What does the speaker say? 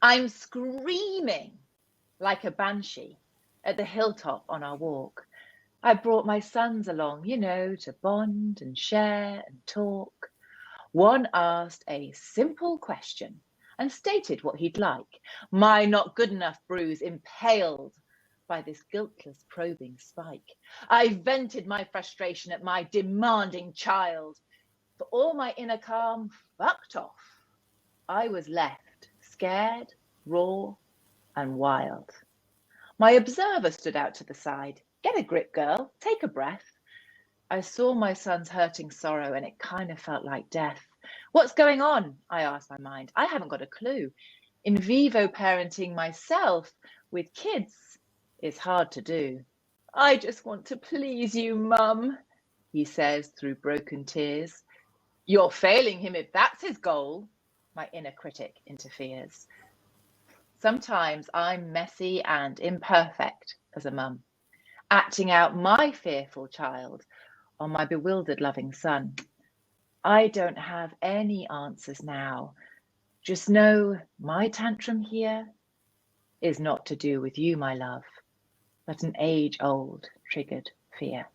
I'm screaming like a banshee at the hilltop on our walk. I brought my sons along, to bond and share and talk. One asked a simple question and stated what he'd like. My not good enough bruise impaled by this guiltless probing spike. I vented my frustration at my demanding child. For all my inner calm fucked off, I was left scared, raw, and wild. My observer stood out to the side. Get a grip, girl. Take a breath. I saw my son's hurting sorrow, and it kind of felt like death. What's going on? I asked my mind. I haven't got a clue. In vivo parenting myself with kids is hard to do. I just want to please you, Mum, he says through broken tears. You're failing him if that's his goal, my inner critic interferes. Sometimes I'm messy and imperfect as a mum, acting out my fearful child on my bewildered loving son. I don't have any answers now. Just know my tantrum here is not to do with you, my love, but an age-old triggered fear.